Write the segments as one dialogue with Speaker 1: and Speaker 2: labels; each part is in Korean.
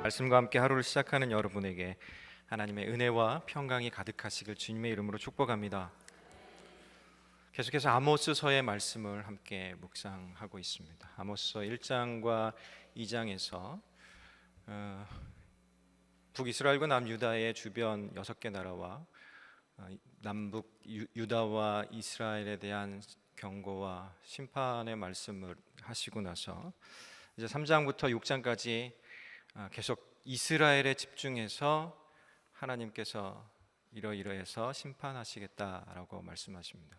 Speaker 1: 말씀과 함께 하루를 시작하는 여러분에게 하나님의 은혜와 평강이 가득하시길 주님의 이름으로 축복합니다. 계속해서 아모스서의 말씀을 함께 묵상하고 있습니다. 아모스서 1장과 2장에서 북이스라엘과 남유다의 주변 6개 나라와 남북 유다와 이스라엘에 대한 경고와 심판의 말씀을 하시고 나서 이제 3장부터 6장까지 계속 이스라엘에 집중해서 하나님께서 이러이러해서 심판하시겠다라고 말씀하십니다.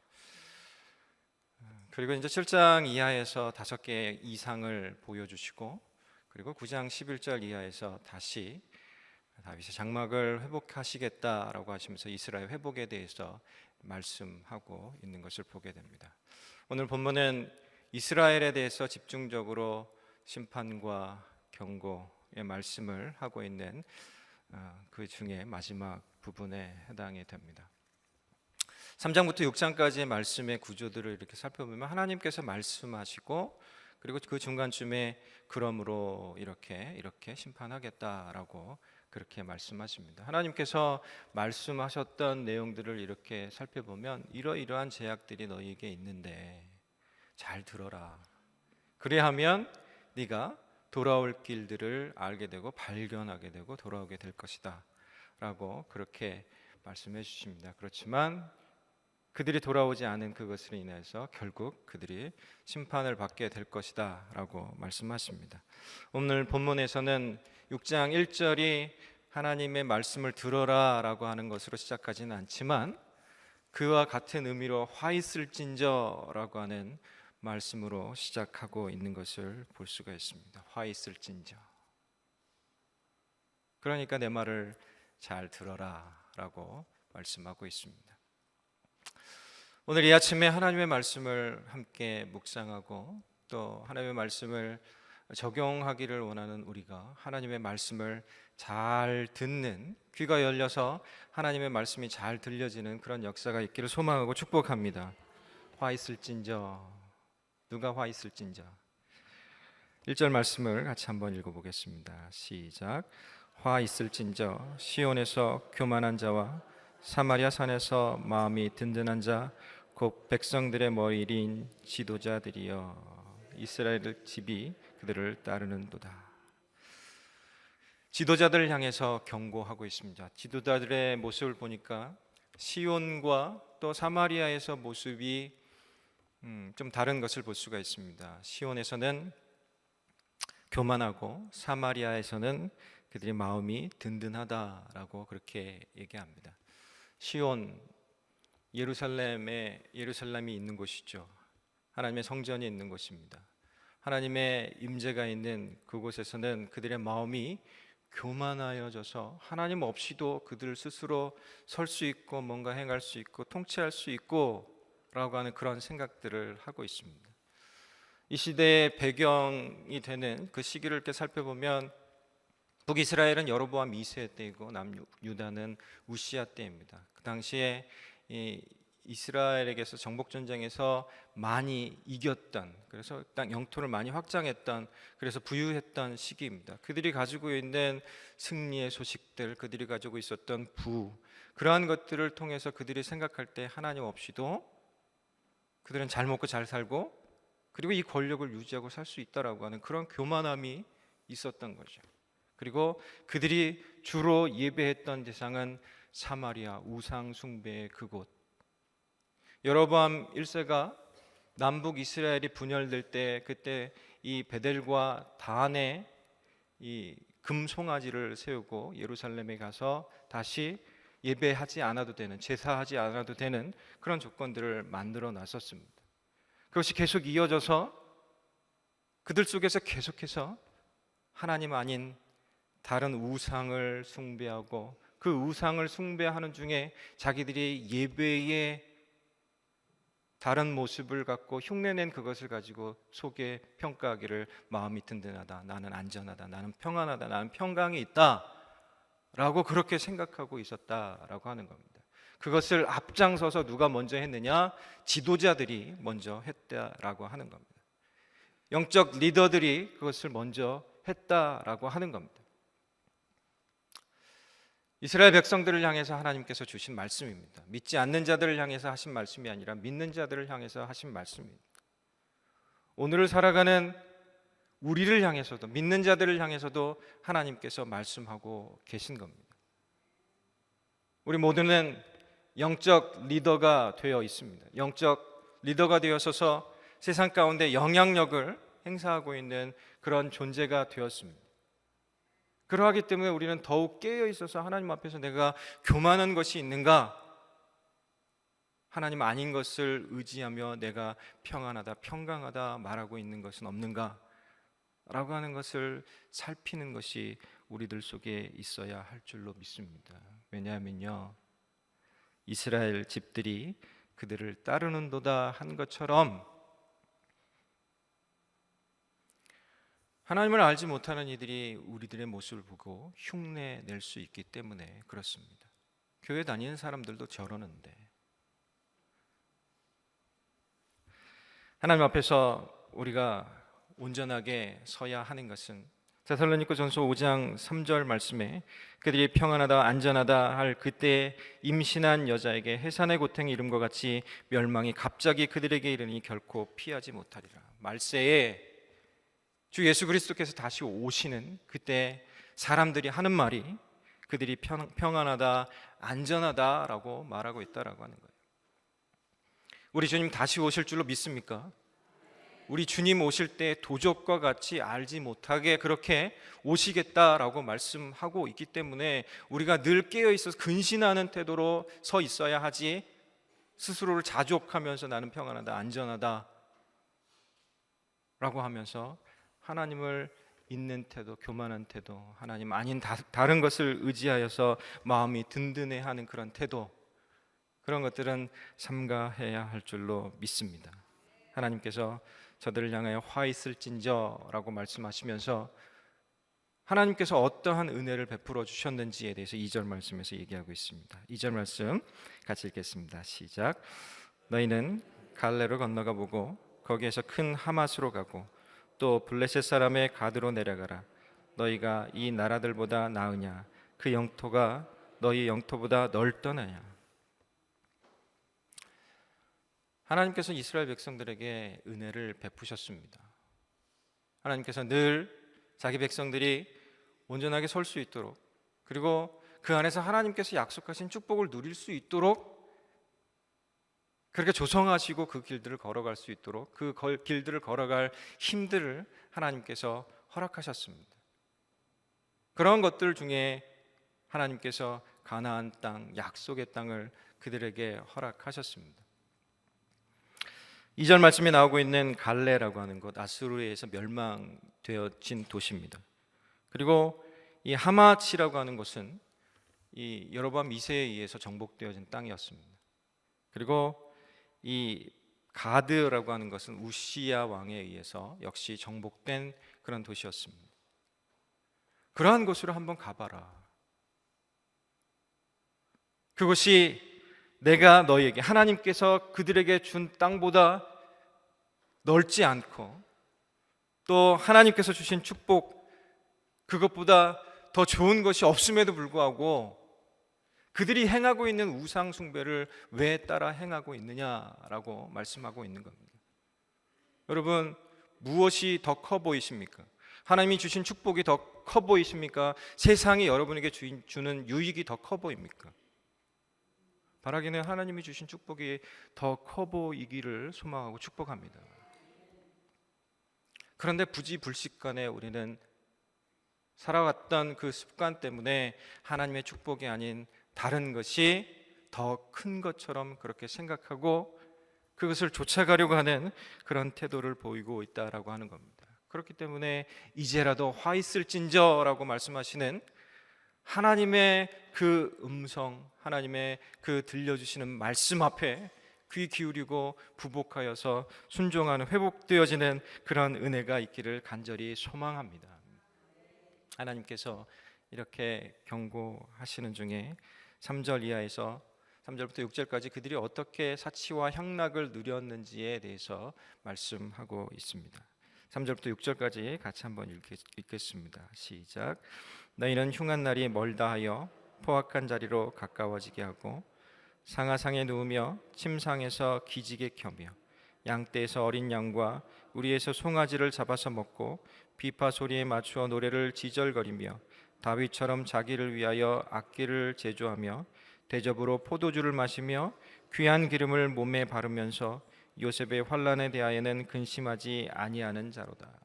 Speaker 1: 그리고 이제 7장 이하에서 5개의 이상을 보여주시고, 그리고 9장 11절 이하에서 다시 다윗의 장막을 회복하시겠다라고 하시면서 이스라엘 회복에 대해서 말씀하고 있는 것을 보게 됩니다. 오늘 본문은 이스라엘에 대해서 집중적으로 심판과 경고의 말씀을 하고 있는 그 중에 마지막 부분에 해당이 됩니다. 3장부터 6장까지의 말씀의 구조들을 이렇게 살펴보면 하나님께서 말씀하시고, 그리고 그 중간쯤에 그러므로 이렇게 심판하겠다라고 그렇게 말씀하십니다. 하나님께서 말씀하셨던 내용들을 이렇게 살펴보면 이러이러한 제약들이 너희에게 있는데 잘 들어라. 그래야 하면 네가 돌아올 길들을 알게 되고 발견하게 되고 돌아오게 될 것이다 라고 그렇게 말씀해 주십니다. 그렇지만 그들이 돌아오지 않은 그것으로 인해서 결국 그들이 심판을 받게 될 것이다 라고 말씀하십니다. 오늘 본문에서는 6장 1절이 하나님의 말씀을 들어라 라고 하는 것으로 시작하지는 않지만 그와 같은 의미로 화 있을진저 라고 하는 말씀으로 시작하고 있는 것을 볼 수가 있습니다. 화 있을진저, 그러니까 내 말을 잘 들어라 라고 말씀하고 있습니다. 오늘 이 아침에 하나님의 말씀을 함께 묵상하고 또 하나님의 말씀을 적용하기를 원하는 우리가 하나님의 말씀을 잘 듣는, 귀가 열려서 하나님의 말씀이 잘 들려지는 그런 역사가 있기를 소망하고 축복합니다. 화 있을진저, 누가 화 있을진저. 1절 말씀을 같이 한번 읽어보겠습니다. 시작. 화 있을진저 시온에서 교만한 자와 사마리아 산에서 마음이 든든한 자 곧 백성들의 머리인 지도자들이여 이스라엘 집이 그들을 따르는도다. 지도자들을 향해서 경고하고 있습니다. 지도자들의 모습을 보니까 시온과 또 사마리아에서 모습이 좀 다른 것을 볼 수가 있습니다. 시온에서는 교만하고 사마리아에서는 그들의 마음이 든든하다라고 그렇게 얘기합니다. 시온, 예루살렘이 있는 곳이죠. 하나님의 성전이 있는 곳입니다. 하나님의 임재가 있는 그곳에서는 그들의 마음이 교만하여져서 하나님 없이도 그들 스스로 설 수 있고 뭔가 행할 수 있고 통치할 수 있고 라고 하는 그런 생각들을 하고 있습니다. 이 시대의 배경이 되는 그 시기를 이렇게 살펴보면 북이스라엘은 여로보암 2세 때이고 남유다는 우시야 때입니다. 그 당시에 이 이스라엘에게서 정복전쟁에서 많이 이겼던, 그래서 땅 영토를 많이 확장했던, 그래서 부유했던 시기입니다. 그들이 가지고 있는 승리의 소식들, 그들이 가지고 있었던 그러한 것들을 통해서 그들이 생각할 때 하나님 없이도 그들은 잘 먹고 잘 살고 그리고 이 권력을 유지하고 살 수 있다라고 하는 그런 교만함이 있었던 거죠. 그리고 그들이 주로 예배했던 대상은 사마리아 우상 숭배의 그곳. 여로보암 1세가 남북 이스라엘이 분열될 때 그때 이 베델과 단에 이 금송아지를 세우고 예루살렘에 가서 다시 예배하지 않아도 되는, 제사하지 않아도 되는 그런 조건들을 만들어 놨었습니다. 그것이 계속 이어져서 그들 속에서 계속해서 하나님 아닌 다른 우상을 숭배하고 그 우상을 숭배하는 중에 자기들이 예배의 다른 모습을 갖고 흉내낸 그것을 가지고 속에 평가하기를 마음이 든든하다, 나는 안전하다, 나는 평안하다, 나는 평강이 있다 라고 그렇게 생각하고 있었다라고 하는 겁니다. 그것을 앞장서서 누가 먼저 했느냐? 지도자들이 먼저 했다라고 하는 겁니다. 영적 리더들이 그것을 먼저 했다라고 하는 겁니다. 이스라엘 백성들을 향해서 하나님께서 주신 말씀입니다. 믿지 않는 자들을 향해서 하신 말씀이 아니라 믿는 자들을 향해서 하신 말씀입니다. 오늘을 살아가는 우리를 향해서도, 믿는 자들을 향해서도 하나님께서 말씀하고 계신 겁니다. 우리 모두는 영적 리더가 되어 있습니다. 영적 리더가 되어서서 세상 가운데 영향력을 행사하고 있는 그런 존재가 되었습니다. 그러하기 때문에 우리는 더욱 깨어 있어서 하나님 앞에서 내가 교만한 것이 있는가, 하나님 아닌 것을 의지하며 내가 평안하다, 평강하다 말하고 있는 것은 없는가 라고 하는 것을 살피는 것이 우리들 속에 있어야 할 줄로 믿습니다. 왜냐하면요, 이스라엘 집들이 그들을 따르는도다 한 것처럼 하나님을 알지 못하는 이들이 우리들의 모습을 보고 흉내 낼 수 있기 때문에 그렇습니다. 교회 다니는 사람들도 저러는데, 하나님 앞에서 우리가 온전하게 서야 하는 것은 데살로니가전서 5장 3절 말씀에 그들이 평안하다 안전하다 할 그때 임신한 여자에게 해산의 고통이 이름과 같이 멸망이 갑자기 그들에게 이르니 결코 피하지 못하리라. 말세에 주 예수 그리스도께서 다시 오시는 그때 사람들이 하는 말이 그들이 평안하다 안전하다라고 말하고 있다라고 하는 거예요. 우리 주님 다시 오실 줄로 믿습니까? 우리 주님 오실 때 도적과 같이 알지 못하게 그렇게 오시겠다라고 말씀하고 있기 때문에 우리가 늘 깨어 있어서 근신하는 태도로 서 있어야 하지, 스스로를 자족하면서 나는 평안하다 안전하다 라고 하면서 하나님을 있는 태도, 교만한 태도, 하나님 아닌 다른 것을 의지하여서 마음이 든든해하는 그런 태도, 그런 것들은 삼가해야 할 줄로 믿습니다. 하나님께서 저들을 향하여 화 있을진저라고 말씀하시면서 하나님께서 어떠한 은혜를 베풀어 주셨는지에 대해서 2절 말씀에서 얘기하고 있습니다. 2절 말씀 같이 읽겠습니다. 시작. 너희는 갈레로 건너가 보고 거기에서 큰 하맛으로 가고 또 블레셋 사람의 가드로 내려가라. 너희가 이 나라들보다 나으냐? 그 영토가 너희 영토보다 넓더느냐? 하나님께서 이스라엘 백성들에게 은혜를 베푸셨습니다. 하나님께서 늘 자기 백성들이 온전하게 설 수 있도록, 그리고 그 안에서 하나님께서 약속하신 축복을 누릴 수 있도록 그렇게 조성하시고 그 길들을 걸어갈 수 있도록 그 길들을 걸어갈 힘들을 하나님께서 허락하셨습니다. 그런 것들 중에 하나님께서 가나안 땅, 약속의 땅을 그들에게 허락하셨습니다. 2절 말씀에 나오고 있는 갈레라고 하는 곳, 아수르에 의해서 멸망되어진 도시입니다. 그리고 이 하맛이라고 하는 곳은 이 여로보암 2세에 의해서 정복되어진 땅이었습니다. 그리고 이 가드라고 하는 것은 우시야 왕에 의해서 역시 정복된 그런 도시였습니다. 그러한 곳으로 한번 가봐라. 그곳이 내가 너희에게, 하나님께서 그들에게 준 땅보다 넓지 않고 또 하나님께서 주신 축복 그것보다 더 좋은 것이 없음에도 불구하고 그들이 행하고 있는 우상 숭배를 왜 따라 행하고 있느냐라고 말씀하고 있는 겁니다. 여러분, 무엇이 더 커 보이십니까? 하나님이 주신 축복이 더 커 보이십니까? 세상이 여러분에게 주는 유익이 더 커 보입니까? 바라기는 하나님이 주신 축복이 더 커 보이기를 소망하고 축복합니다. 그런데 부지불식간에 우리는 살아왔던 그 습관 때문에 하나님의 축복이 아닌 다른 것이 더 큰 것처럼 그렇게 생각하고 그것을 쫓아가려고 하는 그런 태도를 보이고 있다라고 하는 겁니다. 그렇기 때문에 이제라도 화 있을진저라고 말씀하시는 하나님의 그 음성, 하나님의 그 들려주시는 말씀 앞에 귀 기울이고 부복하여서 순종하는, 회복되어지는 그런 은혜가 있기를 간절히 소망합니다. 하나님께서 이렇게 경고하시는 중에 3절 이하에서 3절부터 6절까지 그들이 어떻게 사치와 향락을 누렸는지에 대해서 말씀하고 있습니다. 3절부터 6절까지 같이 한번 읽겠습니다. 시작. 너희는 흉한 날이 멀다 하여 포악한 자리로 가까워지게 하고 상하상에 누우며 침상에서 기지개 켜며 양떼에서 어린 양과 우리에서 송아지를 잡아서 먹고 비파 소리에 맞추어 노래를 지절거리며 다윗처럼 자기를 위하여 악기를 제조하며 대접으로 포도주를 마시며 귀한 기름을 몸에 바르면서 요셉의 환난에 대하여는 근심하지 아니하는 자로다.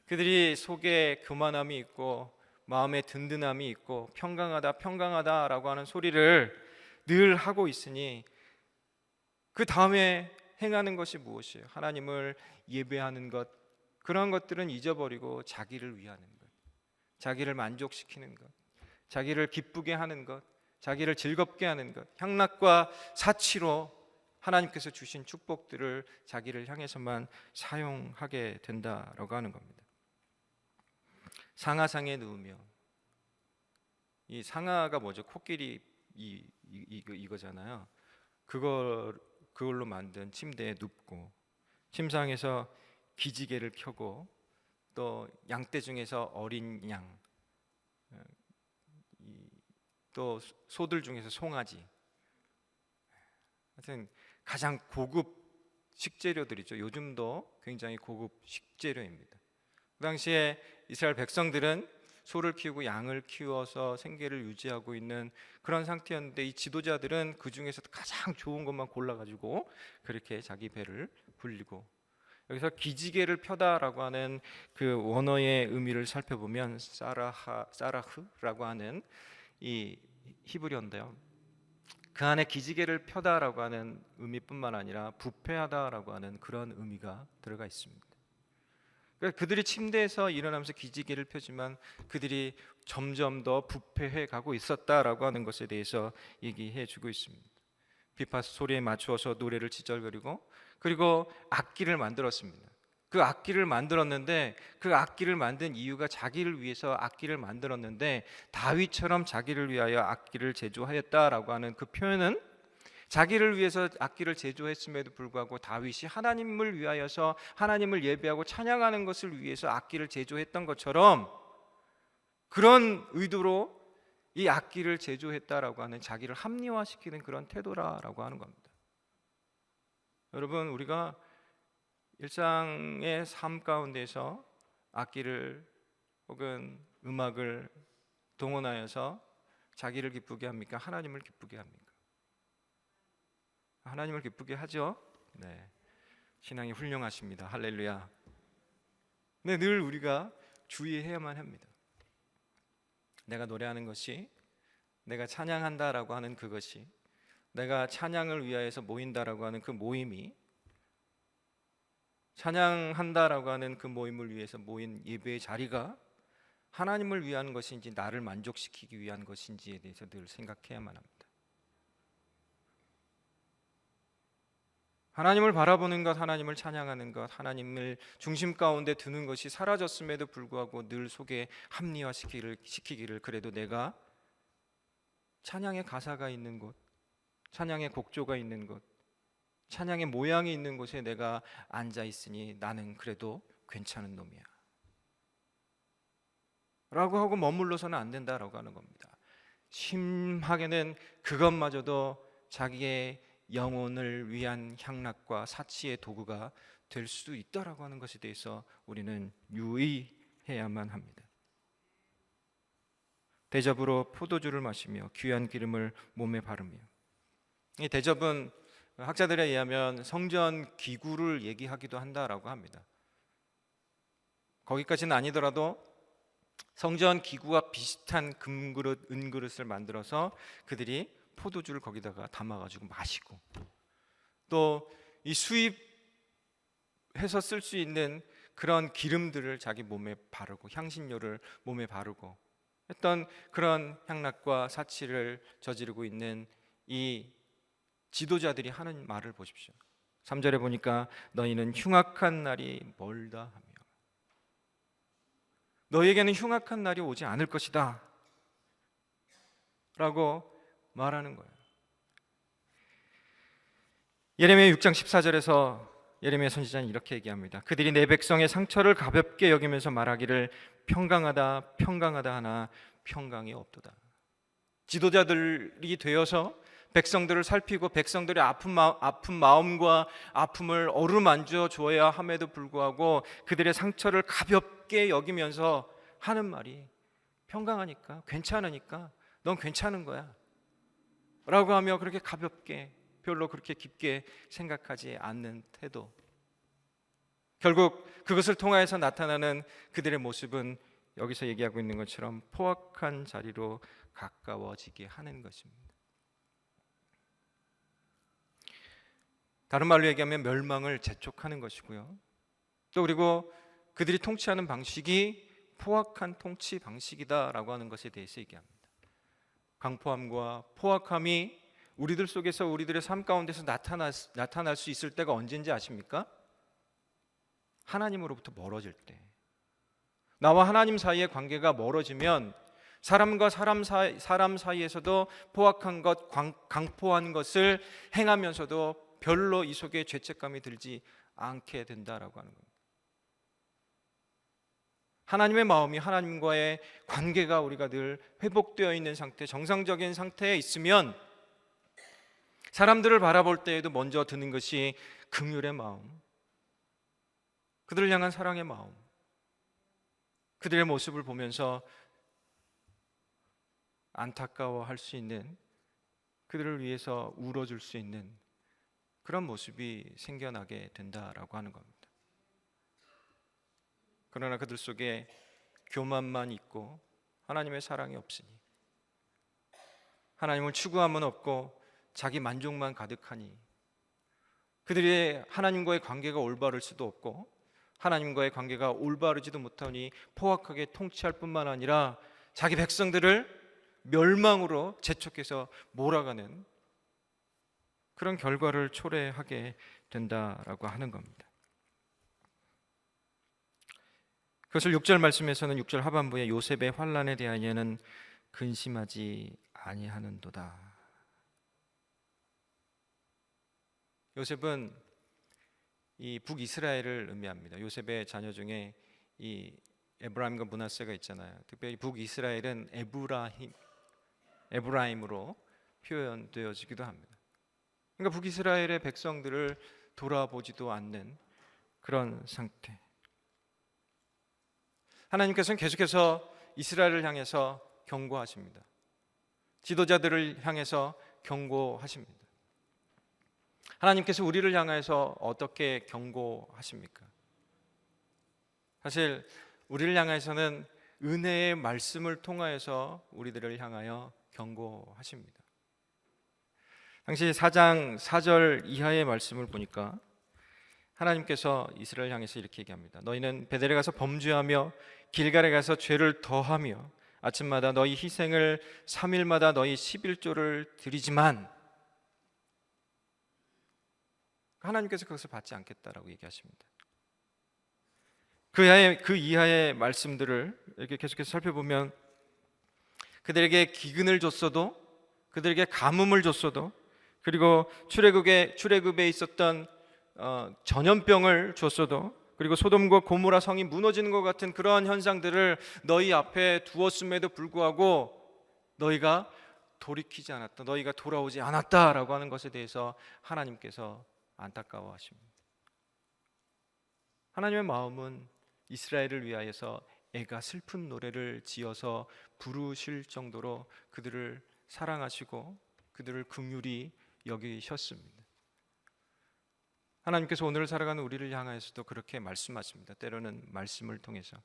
Speaker 1: 그들이 속에 교만함이 있고 마음에 든든함이 있고 평강하다 평강하다라고 하는 소리를 늘 하고 있으니 그 다음에 행하는 것이 무엇이에요? 하나님을 예배하는 것, 그런 것들은 잊어버리고 자기를 위하는 것, 자기를 만족시키는 것, 자기를 기쁘게 하는 것, 자기를 즐겁게 하는 것, 향락과 사치로 하나님께서 주신 축복들을 자기를 향해서만 사용하게 된다라고 하는 겁니다. 상하상에 누우며, 이 상하가 뭐죠? 코끼리 이거잖아요. 그걸로 만든 침대에 눕고 침상에서 기지개를 켜고 또 양떼 중에서 어린 양, 또 소들 중에서 송아지, 하여튼 가장 고급 식재료들이죠. 요즘도 굉장히 고급 식재료입니다. 그 당시에 이스라엘 백성들은 소를 키우고 양을 키워서 생계를 유지하고 있는 그런 상태였는데 이 지도자들은 그 중에서 가장 좋은 것만 골라가지고 그렇게 자기 배를 불리고, 여기서 기지개를 펴다라고 하는 그 원어의 의미를 살펴보면 사라흐라고 하는 이 히브리어인데요, 그 안에 기지개를 펴다라고 하는 의미뿐만 아니라 부패하다라고 하는 그런 의미가 들어가 있습니다. 그러니까 그들이 침대에서 일어나면서 기지개를 펴지만 그들이 점점 더 부패해 가고 있었다라고 하는 것에 대해서 얘기해 주고 있습니다. 비파 소리에 맞추어서 노래를 지절거리고, 그리고 악기를 만들었습니다. 그 악기를 만들었는데 그 악기를 만든 이유가 자기를 위해서 악기를 만들었는데 다윗처럼 자기를 위하여 악기를 제조하였다라고 하는 그 표현은 자기를 위해서 악기를 제조했음에도 불구하고 다윗이 하나님을 위하여서 하나님을 예배하고 찬양하는 것을 위해서 악기를 제조했던 것처럼 그런 의도로 이 악기를 제조했다라고 하는 자기를 합리화시키는 그런 태도라고 하는 겁니다. 여러분, 우리가 일상의 삶 가운데서 악기를 혹은 음악을 동원하여서 자기를 기쁘게 합니까? 하나님을 기쁘게 합니까? 하나님을 기쁘게 하죠. 네, 신앙이 훌륭하십니다. 할렐루야. 근데 늘 우리가 주의해야만 합니다. 내가 노래하는 것이, 내가 찬양한다라고 하는 그것이, 내가 찬양을 위하여서 모인다라고 하는 그 모임이, 찬양한다라고 하는 그 모임을 위해서 모인 예배의 자리가 하나님을 위한 것인지 나를 만족시키기 위한 것인지에 대해서 늘 생각해야만 합니다. 하나님을 바라보는 것, 하나님을 찬양하는 것, 하나님을 중심 가운데 두는 것이 사라졌음에도 불구하고 늘 속에 합리화시키기를 그래도 내가 찬양의 가사가 있는 곳, 찬양의 곡조가 있는 곳, 찬양의 모양이 있는 곳에 내가 앉아 있으니 나는 그래도 괜찮은 놈이야 라고 하고 머물러서는 안 된다라고 하는 겁니다. 심하게는 그것마저도 자기의 영혼을 위한 향락과 사치의 도구가 될 수도 있다라고 하는 것에 대해서 우리는 유의해야만 합니다. 대접으로 포도주를 마시며 귀한 기름을 몸에 바르며, 이 대접은 학자들에 의하면 성전 기구를 얘기하기도 한다라고 합니다. 거기까지는 아니더라도 성전 기구와 비슷한 금그릇, 은그릇을 만들어서 그들이 포도주를 거기다가 담아가지고 마시고, 또 이 수입해서 쓸 수 있는 그런 기름들을 자기 몸에 바르고 향신료를 몸에 바르고 했던 그런 향락과 사치를 저지르고 있는 이 지도자들이 하는 말을 보십시오. 3절에 보니까 너희는 흉악한 날이 멀다 하며, 너희에게는 흉악한 날이 오지 않을 것이다 라고 말하는 거예요. 예레미야 6장 14절에서 예레미야 선지자는 이렇게 얘기합니다. 그들이 내 백성의 상처를 가볍게 여기면서 말하기를 평강하다 평강하다 하나 평강이 없도다. 지도자들이 되어서 백성들을 살피고 백성들의 아픈 마음과 아픔을 어루만져 주어야 함에도 불구하고 그들의 상처를 가볍게 여기면서 하는 말이 평강하니까, 괜찮으니까, 넌 괜찮은 거야 라고 하며 그렇게 가볍게, 별로 그렇게 깊게 생각하지 않는 태도. 결국 그것을 통하여서 나타나는 그들의 모습은 여기서 얘기하고 있는 것처럼 포악한 자리로 가까워지게 하는 것입니다. 다른 말로 얘기하면 멸망을 재촉하는 것이고요. 또 그리고 그들이 통치하는 방식이 포악한 통치 방식이다라고 하는 것에 대해서 얘기합니다. 강포함과 포악함이 우리들 속에서, 우리들의 삶 가운데서 나타날 수 있을 때가 언제인지 아십니까? 하나님으로부터 멀어질 때. 나와 하나님 사이의 관계가 멀어지면 사람과 사람 사이에서도 포악한 것, 강포한 것을 행하면서도 별로 이 속에 죄책감이 들지 않게 된다라고 하는 겁니다. 하나님의 마음이, 하나님과의 관계가 우리가 늘 회복되어 있는 상태, 정상적인 상태에 있으면 사람들을 바라볼 때에도 먼저 드는 것이 긍휼의 마음, 그들을 향한 사랑의 마음, 그들의 모습을 보면서 안타까워할 수 있는, 그들을 위해서 울어줄 수 있는 그런 모습이 생겨나게 된다라고 하는 겁니다. 그러나 그들 속에 교만만 있고 하나님의 사랑이 없으니, 하나님을 추구함은 없고 자기 만족만 가득하니, 그들의 하나님과의 관계가 올바를 수도 없고 하나님과의 관계가 올바르지도 못하니 포악하게 통치할 뿐만 아니라 자기 백성들을 멸망으로 재촉해서 몰아가는 그런 결과를 초래하게 된다라고 하는 겁니다. 그것을 6절 말씀에서는 6절 하반부에 요셉의 환난에 대하여는 근심하지 아니하는도다. 요셉은 이 북이스라엘을 의미합니다. 요셉의 자녀 중에 이 에브라임과 므낫세가 있잖아요. 특별히 북이스라엘은 에브라임으로 표현되어지기도 합니다. 그러니까 북이스라엘의 백성들을 돌아보지도 않는 그런 상태. 하나님께서는 계속해서 이스라엘을 향해서 경고하십니다. 지도자들을 향해서 경고하십니다. 하나님께서 우리를 향해서 어떻게 경고하십니까? 사실 우리를 향해서는 은혜의 말씀을 통하여서 우리들을 향하여 경고하십니다. 당시 4장 4절 이하의 말씀을 보니까 하나님께서 이스라엘을 향해서 이렇게 얘기합니다. 너희는 베델에 가서 범죄하며 길갈에 가서 죄를 더하며 아침마다 너희 희생을 3일마다 너희 11조를 드리지만, 하나님께서 그것을 받지 않겠다라고 얘기하십니다. 그 이하의 말씀들을 이렇게 계속해서 살펴보면 그들에게 기근을 줬어도, 그들에게 가뭄을 줬어도, 그리고 출애굽에 있었던 전염병을 줬어도, 그리고 소돔과 고모라 성이 무너지는 것 같은 그러한 현상들을 너희 앞에 두었음에도 불구하고 너희가 돌이키지 않았다, 너희가 돌아오지 않았다라고 하는 것에 대해서 하나님께서 안타까워하십니다. 하나님의 마음은 이스라엘을 위하여서 애가 슬픈 노래를 지어서 부르실 정도로 그들을 사랑하시고 그들을 긍휼히 여기셨습니다. 하나님께서 오늘 살아가는 우리를 향하여서도 그렇게 말씀하십니다. 때로는 말씀을 통해서,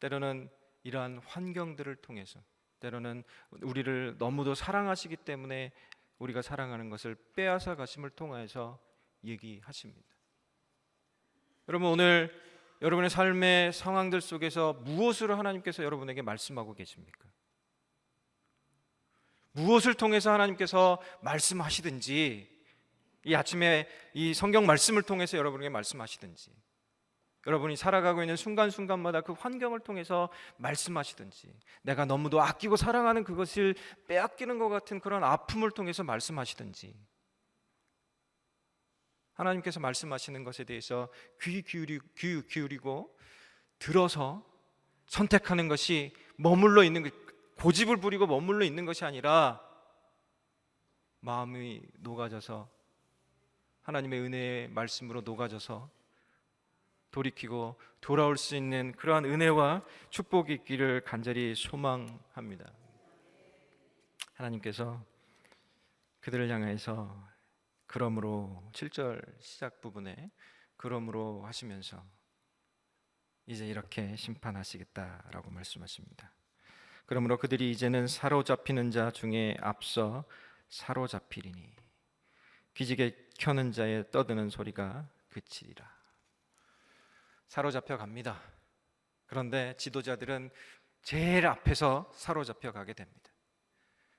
Speaker 1: 때로는 이러한 환경들을 통해서, 때로는 우리를 너무도 사랑하시기 때문에 우리가 사랑하는 것을 빼앗아 가심을 통하여서 얘기하십니다. 여러분, 오늘 여러분의 삶의 상황들 속에서 무엇으로 하나님께서 여러분에게 말씀하고 계십니까? 무엇을 통해서 하나님께서 말씀하시든지, 이 아침에 이 성경 말씀을 통해서 여러분에게 말씀하시든지, 여러분이 살아가고 있는 순간순간마다 그 환경을 통해서 말씀하시든지, 내가 너무도 아끼고 사랑하는 그것을 빼앗기는 것 같은 그런 아픔을 통해서 말씀하시든지, 하나님께서 말씀하시는 것에 대해서 귀 기울이고 들어서 선택하는 것이, 머물러 있는 고집을 부리고 머물러 있는 것이 아니라 마음이 녹아져서 하나님의 은혜의 말씀으로 녹아져서 돌이키고 돌아올 수 있는 그러한 은혜와 축복이 있기를 간절히 소망합니다. 하나님께서 그들을 향해서 그러므로 7절 시작 부분에 그러므로 하시면서 이제 이렇게 심판하시겠다라고 말씀하십니다. 그러므로 그들이 이제는 사로잡히는 자 중에 앞서 사로잡히리니 기지개 켜는 자의 떠드는 소리가 그치리라. 사로잡혀 갑니다. 그런데 지도자들은 제일 앞에서 사로잡혀 가게 됩니다.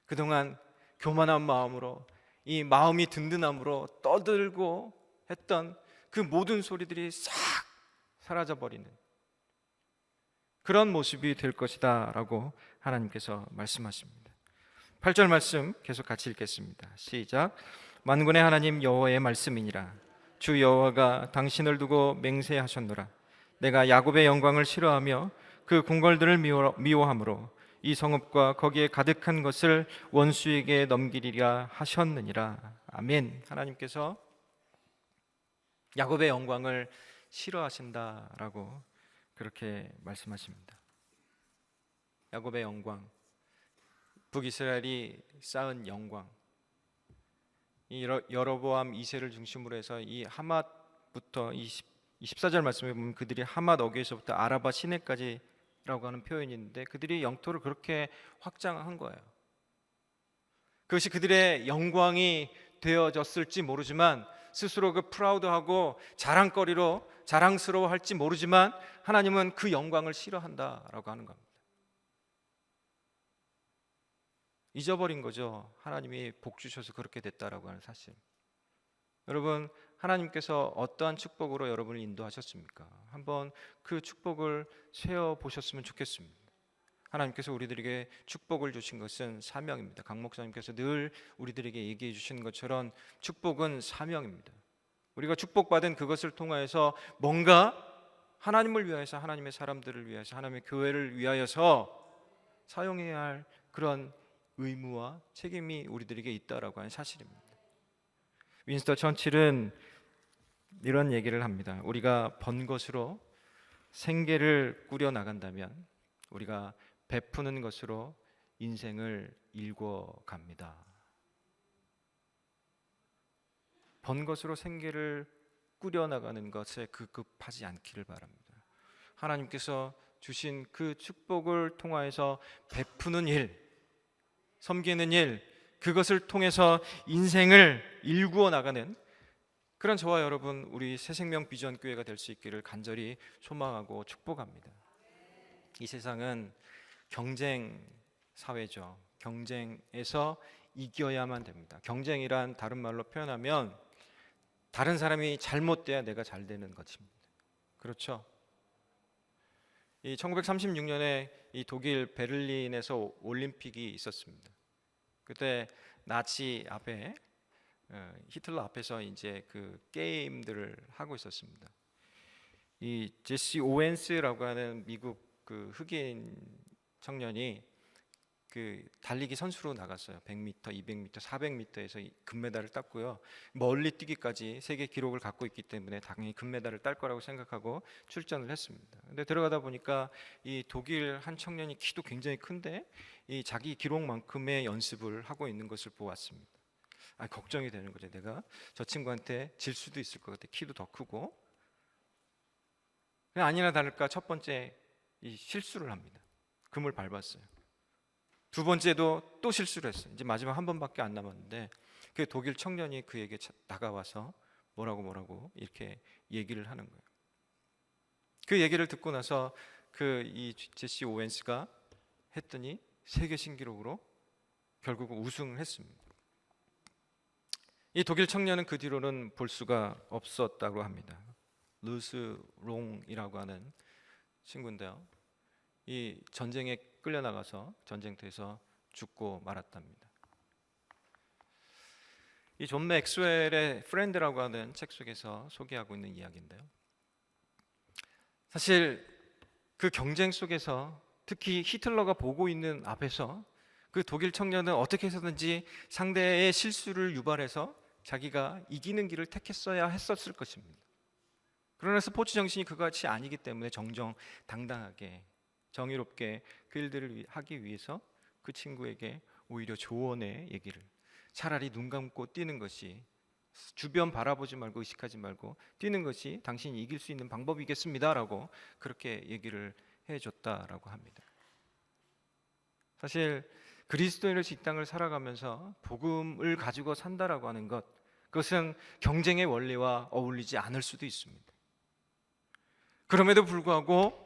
Speaker 1: 그동안 교만한 마음으로, 이 마음이 든든함으로 떠들고 했던 그 모든 소리들이 싹 사라져버리는 그런 모습이 될 것이다 라고 하나님께서 말씀하십니다. 8절 말씀 계속 같이 읽겠습니다. 시작. 만군의 하나님 여호와의 말씀이니라. 주 여호와가 당신을 두고 맹세하셨노라. 내가 야곱의 영광을 싫어하며 그 궁궐들을 미워함으로 이 성읍과 거기에 가득한 것을 원수에게 넘기리라 하셨느니라. 아멘. 하나님께서 야곱의 영광을 싫어하신다라고 그렇게 말씀하십니다. 야곱의 영광, 북이스라엘이 쌓은 영광, 이 여로보암 2세를 중심으로 해서 이 하맛부터 24절 말씀에 보면 그들이 하맛 어귀에서부터 아라바 시내까지라고 하는 표현이 있는데 그들이 영토를 그렇게 확장한 거예요. 그것이 그들의 영광이 되어졌을지 모르지만 스스로 그 프라우드하고 자랑거리로 자랑스러워할지 모르지만 하나님은 그 영광을 싫어한다라고 하는 겁니다. 잊어버린 거죠. 하나님이 복 주셔서 그렇게 됐다라고 하는 사실. 여러분, 하나님께서 어떠한 축복으로 여러분을 인도하셨습니까? 한번 그 축복을 세어보셨으면 좋겠습니다. 하나님께서 우리들에게 축복을 주신 것은 사명입니다. 강 목사님께서 늘 우리들에게 얘기해 주시는 것처럼 축복은 사명입니다. 우리가 축복받은 그것을 통하여서 뭔가 하나님을 위하여서, 하나님의 사람들을 위하여서, 하나님의 교회를 위하여서 사용해야 할 그런 의무와 책임이 우리들에게 있다라고 하는 사실입니다. 윈스턴 처칠은 이런 얘기를 합니다. 우리가 번 것으로 생계를 꾸려 나간다면 우리가 베푸는 것으로 인생을 일궈갑니다. 번 것으로 생계를 꾸려 나가는 것에 급급하지 않기를 바랍니다. 하나님께서 주신 그 축복을 통하여서 베푸는 일, 섬기는 일, 그것을 통해서 인생을 일구어 나가는 그런 저와 여러분, 우리 새생명 비전 교회가 될 수 있기를 간절히 소망하고 축복합니다. 이 세상은 경쟁 사회죠. 경쟁에서 이겨야만 됩니다. 경쟁이란 다른 말로 표현하면 다른 사람이 잘못돼야 내가 잘 되는 것입니다. 그렇죠? 이 1936년에 이 독일 베를린에서 올림픽이 있었습니다. 그때 나치 앞에 히틀러 앞에서 이제 그 게임들을 하고 있었습니다. 이 제시 오웬스라고 하는 미국 그 흑인 청년이 그 달리기 선수로 나갔어요. 100m, 200m, 400m에서 금메달을 땄고요. 멀리 뛰기까지 세계 기록을 갖고 있기 때문에 당연히 금메달을 딸 거라고 생각하고 출전을 했습니다. 근데 들어가다 보니까 이 독일 한 청년이 키도 굉장히 큰데 이 자기 기록만큼의 연습을 하고 있는 것을 보았습니다. 걱정이 되는 거죠. 내가 저 친구한테 질 수도 있을 것 같아. 키도 더 크고. 아니나 다를까 첫 번째 이 실수를 합니다. 금을 밟았어요. 두 번째도 또 실수를 했어요. 이제 마지막 한 번밖에 안 남았는데 그 독일 청년이 그에게 다가와서 뭐라고 이렇게 얘기를 하는 거예요. 그 얘기를 듣고 나서 그 이 제시 오웬스가 했더니 세계 신기록으로 결국 우승을 했습니다. 이 독일 청년은 그 뒤로는 볼 수가 없었다고 합니다. 루스 롱이라고 하는 친구인데요. 이 전쟁에 끌려나가서 전쟁터에서 죽고 말았답니다. 이 존 맥스웰의 프렌드라고 하는 책 속에서 소개하고 있는 이야기인데요. 사실 그 경쟁 속에서 특히 히틀러가 보고 있는 앞에서 그 독일 청년은 어떻게 해서든지 상대의 실수를 유발해서 자기가 이기는 길을 택했어야 했었을 것입니다. 그러나 스포츠 정신이 그것이 아니기 때문에 정정당당하게 정의롭게 그 일들을 하기 위해서 그 친구에게 오히려 조언의 얘기를, 차라리 눈 감고 뛰는 것이, 주변 바라보지 말고 의식하지 말고 뛰는 것이 당신이 이길 수 있는 방법이겠습니다라고 그렇게 얘기를 해줬다라고 합니다. 사실 그리스도인으로서 이 땅을 살아가면서 복음을 가지고 산다라고 하는 것, 그것은 경쟁의 원리와 어울리지 않을 수도 있습니다. 그럼에도 불구하고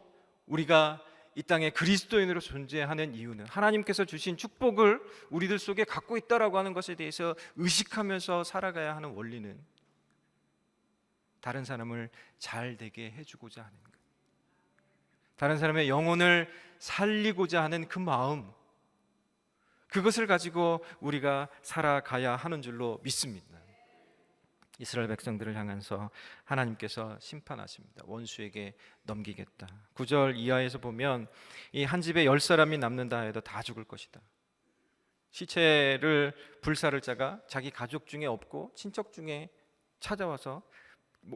Speaker 1: 우리가 이 땅에 그리스도인으로 존재하는 이유는 하나님께서 주신 축복을 우리들 속에 갖고 있다라고 하는 것에 대해서 의식하면서 살아가야 하는 원리는 다른 사람을 잘 되게 해주고자 하는 것, 다른 사람의 영혼을 살리고자 하는 그 마음, 그것을 가지고 우리가 살아가야 하는 줄로 믿습니다. 이스라엘 백성들을 향해서 하나님께서 심판하십니다. 원수에게 넘기겠다. 9절 이하에서 보면 이 한 집에 10사람이 남는다 해도 다 죽을 것이다. 시체를 불사를 자가 자기 가족 중에 없고 친척 중에 찾아와서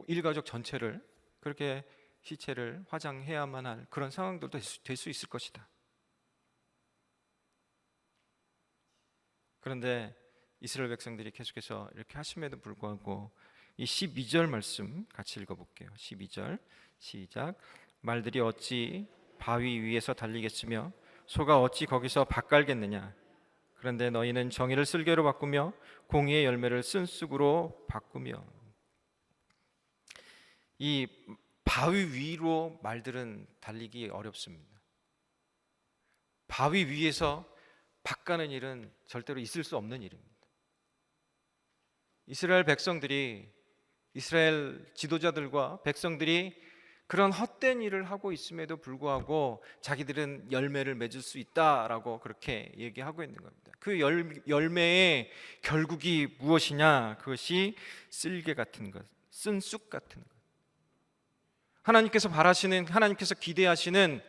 Speaker 1: 일가족 전체를 그렇게 시체를 화장해야만 할 그런 상황들도 될 수 있을 것이다. 그런데 이스라엘 백성들이 계속해서 이렇게 하심에도 불구하고 이 12절 말씀 같이 읽어볼게요. 12절 시작. 말들이 어찌 바위 위에서 달리겠으며 소가 어찌 거기서 밭갈겠느냐. 그런데 너희는 정의를 쓸개로 바꾸며 공의의 열매를 쓴쑥으로 바꾸며. 이 바위 위로 말들은 달리기 어렵습니다. 바위 위에서 밭가는 일은 절대로 있을 수 없는 일입니다. 이스라엘 백성들이, 이스라엘 지도자들과 백성들이 그런 헛된 일을 하고 있음에도 불구하고 자기들은 열매를 맺을 수 있다라고 그렇게 얘기하고 있는 겁니다. 그 열매의 결국이 무엇이냐? 그것이 쓸개 같은 것, 쓴 쑥 같은 것. 하나님께서 바라시는, 하나님께서 기대하시는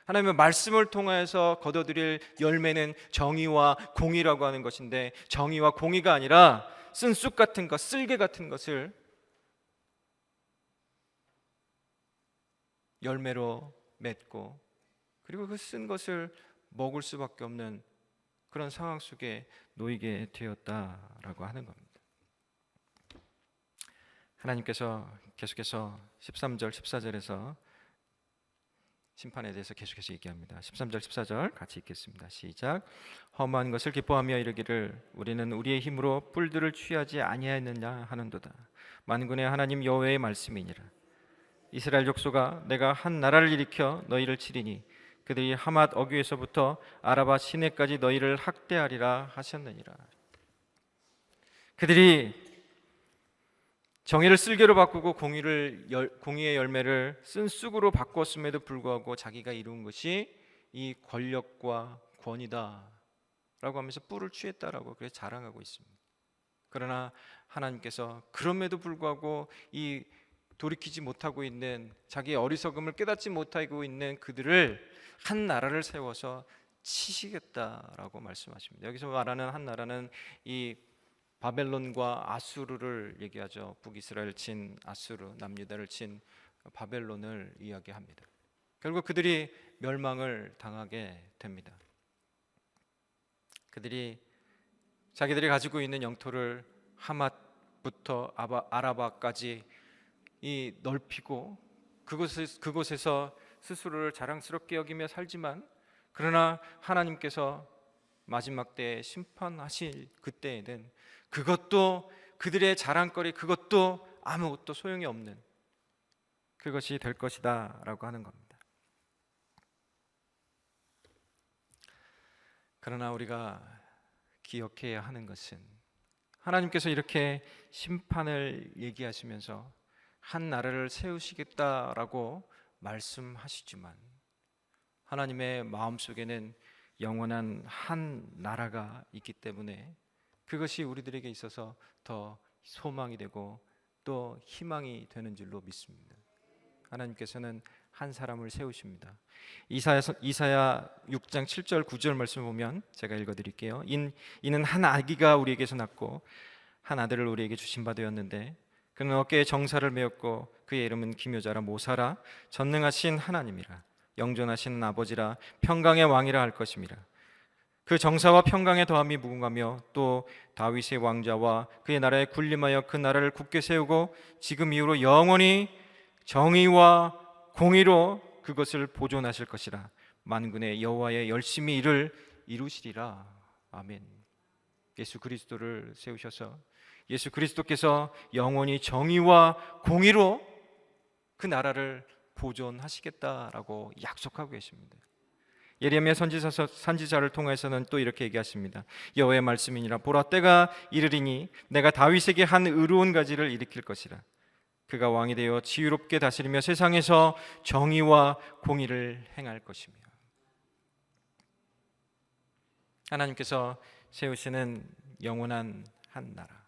Speaker 1: 하나님의 말씀을 통하여서 거둬들일 열매는 정의와 공의라고 하는 것인데, 정의와 공의가 아니라 쓴 쑥 같은 것, 쓸개 같은 것을 열매로 맺고 그리고 그 쓴 것을 먹을 수밖에 없는 그런 상황 속에 놓이게 되었다라고 하는 겁니다. 하나님께서 계속해서 13절, 14절에서 심판에 대해서 계속해서 얘기합니다. 13절, 14절 같이 읽겠습니다. 시작. 험한 것을 기뻐하며 이르기를 우리는 우리의 힘으로 뿔들을 취하지 아니하였느냐 하는도다. 만군의 하나님 여호와의 말씀이니라. 이스라엘 족속아, 내가 한 나라를 일으켜 너희를 치리니 그들이 하맛 어귀에서부터 아라바 시내까지 너희를 학대하리라 하셨느니라. 그들이 정의를 쓸개로 바꾸고 공의의 열매를 쓴 쑥으로 바꿨음에도 불구하고 자기가 이룬 것이 이 권력과 권위다 라고 하면서 뿔을 취했다라고 그래서 자랑하고 있습니다. 그러나 하나님께서 그럼에도 불구하고 이 돌이키지 못하고 있는, 자기의 어리석음을 깨닫지 못하고 있는 그들을 한 나라를 세워서 치시겠다라고 말씀하십니다. 여기서 말하는 한 나라는 이 바벨론과 아수르를 얘기하죠. 북이스라엘 친 아수르, 남유다를 친 바벨론을 이야기합니다. 결국 그들이 멸망을 당하게 됩니다. 그들이 자기들이 가지고 있는 영토를 하맛부터 아라바까지 이 넓히고 그곳에서 스스로를 자랑스럽게 여기며 살지만, 그러나 하나님께서 마지막 때에 심판하실 그때에는 그것도 그들의 자랑거리, 그것도 아무것도 소용이 없는 그것이 될 것이다 라고 하는 겁니다. 그러나 우리가 기억해야 하는 것은 하나님께서 이렇게 심판을 얘기하시면서 한 나라를 세우시겠다라고 말씀하시지만 하나님의 마음속에는 영원한 한 나라가 있기 때문에 그것이 우리들에게 있어서 더 소망이 되고 또 희망이 되는 줄로 믿습니다. 하나님께서는 한 사람을 세우십니다. 이사야 6장 7절 9절 말씀 보면 제가 읽어드릴게요. 이는 한 아기가 우리에게서 낳고 한 아들을 우리에게 주신 바 되었는데 그는 어깨에 정사를 메었고 그의 이름은 기묘자라 모사라 전능하신 하나님이라 영존하신 아버지라 평강의 왕이라 할 것임이라. 그 정사와 평강의 더함이 무궁하며 또 다윗의 왕자와 그의 나라에 군림하여 그 나라를 굳게 세우고 지금 이후로 영원히 정의와 공의로 그것을 보존하실 것이라. 만군의 여호와의 열심히 이를 이루시리라. 아멘. 예수 그리스도를 세우셔서 예수 그리스도께서 영원히 정의와 공의로 그 나라를 보존하시겠다라고 약속하고 계십니다. 예레미야 선지자를 통해서는 또 이렇게 얘기하십니다. 여호와의 말씀이니라. 보라, 때가 이르리니 내가 다윗에게 한 의로운 가지를 일으킬 것이라. 그가 왕이 되어 지유롭게 다스리며 세상에서 정의와 공의를 행할 것이며. 하나님께서 세우시는 영원한 한 나라.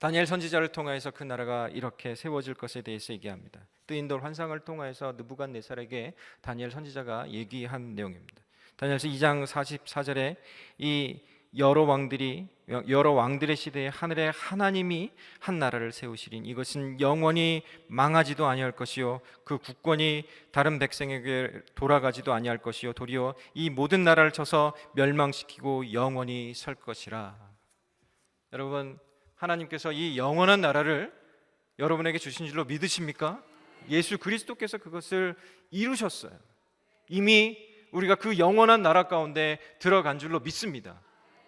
Speaker 1: 다니엘 선지자를 통해서 그 나라가 이렇게 세워질 것에 대해서 얘기합니다. 뜨인돌 환상을 통해서 느부갓네살에게 다니엘 선지자가 얘기한 내용입니다. 다니엘서 2장 44절에 이 여러 왕들의 시대에 하늘의 하나님이 한 나라를 세우시리니 이것은 영원히 망하지도 아니할 것이요 그 국권이 다른 백성에게 돌아가지도 아니할 것이요 도리어 이 모든 나라를 쳐서 멸망시키고 영원히 설 것이라. 여러분, 하나님께서 이 영원한 나라를 여러분에게 주신 줄로 믿으십니까? 예수 그리스도께서 그것을 이루셨어요. 이미 우리가 그 영원한 나라 가운데 들어간 줄로 믿습니다.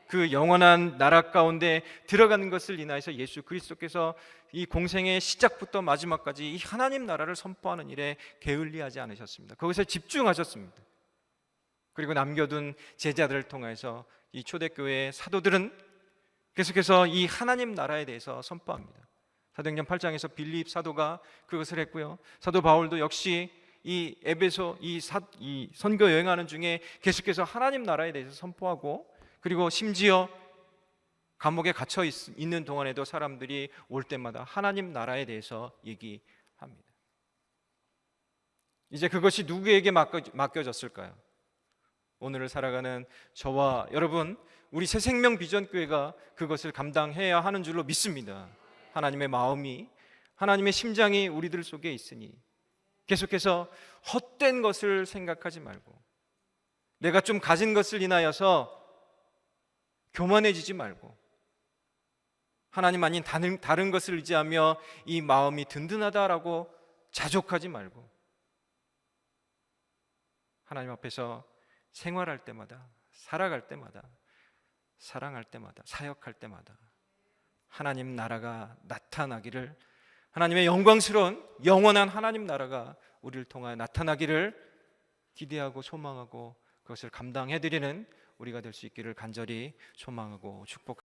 Speaker 1: 그 영원한 나라 가운데 들어가는 것을 인하여서 예수 그리스도께서 이 공생의 시작부터 마지막까지 이 하나님 나라를 선포하는 일에 게을리하지 않으셨습니다. 그것에 집중하셨습니다. 그리고 남겨둔 제자들을 통해서 이 초대교회의 사도들은 계속해서 이 하나님 나라에 대해서 선포합니다. 사도행전 8장에서 빌립 사도가 그것을 했고요. 사도 바울도 역시 이 에베소 이 선교 여행하는 중에 계속해서 하나님 나라에 대해서 선포하고, 그리고 심지어 감옥에 갇혀 있는 동안에도 사람들이 올 때마다 하나님 나라에 대해서 얘기합니다. 이제 그것이 누구에게 맡겨졌을까요? 오늘을 살아가는 저와 여러분, 우리 새생명 비전교회가 그것을 감당해야 하는 줄로 믿습니다. 하나님의 마음이, 하나님의 심장이 우리들 속에 있으니 계속해서 헛된 것을 생각하지 말고, 내가 좀 가진 것을 인하여서 교만해지지 말고, 하나님 아닌 다른 것을 의지하며 이 마음이 든든하다라고 자족하지 말고, 하나님 앞에서 생활할 때마다, 살아갈 때마다, 사랑할 때마다, 사역할 때마다 하나님 나라가 나타나기를, 하나님의 영광스러운 영원한 하나님 나라가 우리를 통하여 나타나기를 기대하고 소망하고 그것을 감당해드리는 우리가 될 수 있기를 간절히 소망하고 축복합니다.